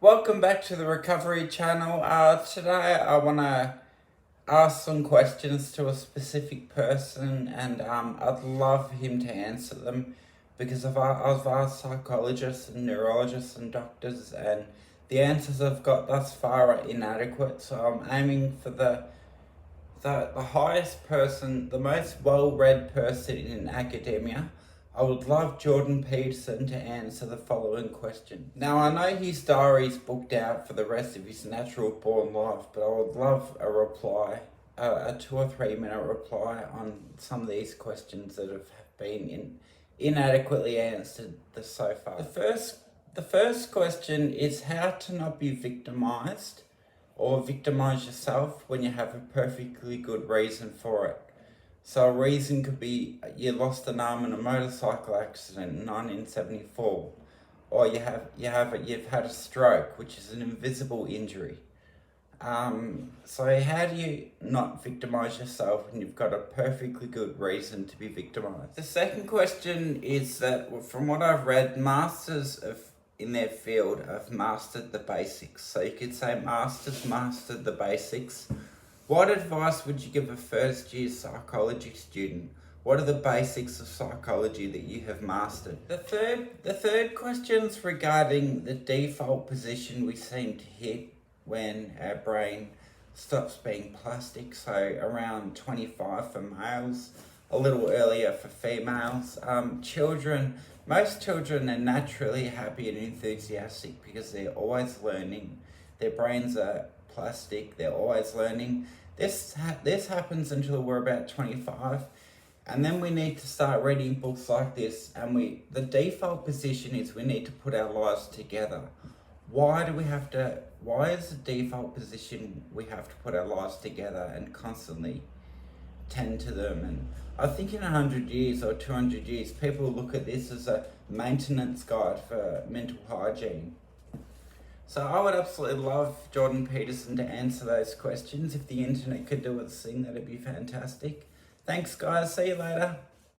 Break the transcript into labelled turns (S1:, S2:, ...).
S1: Welcome back to the Recovery Channel. Today I want to ask some questions to a specific person, and I'd love him to answer them because I've asked psychologists and neurologists and doctors, and the answers I've got thus far are inadequate. So I'm aiming for the highest person, the most well-read person in academia. I would love Jordan Peterson to answer the following question. Now, I know his diary's booked out for the rest of his natural born life, but I would love a reply, a 2 or 3 minute reply on some of these questions that have been inadequately answered so far. The first question is how to not be victimized or victimize yourself when you have a perfectly good reason for it. So a reason could be you lost an arm in a motorcycle accident in 1974, or you've had a stroke, which is an invisible injury. So how do you not victimize yourself when you've got a perfectly good reason to be victimized? The second question is that from what I've read, masters in their field have mastered the basics. So you could say masters mastered the basics. What advice would you give a first-year psychology student? What are the basics of psychology that you have mastered? The third question is regarding the default position we seem to hit when our brain stops being plastic. So around 25 for males, a little earlier for females. Most children are naturally happy and enthusiastic because they're always learning. Their brains are plastic, they're always learning. This happens until we're about 25, and then we need to start reading books like this, and the default position is we need to put our lives together. Why is the default position we have to put our lives together and constantly tend to them? And I think in 100 years or 200 years, people will look at this as a maintenance guide for mental hygiene. So I would absolutely love Jordan Peterson to answer those questions. If the internet could do its thing, that'd be fantastic. Thanks, guys. See you later.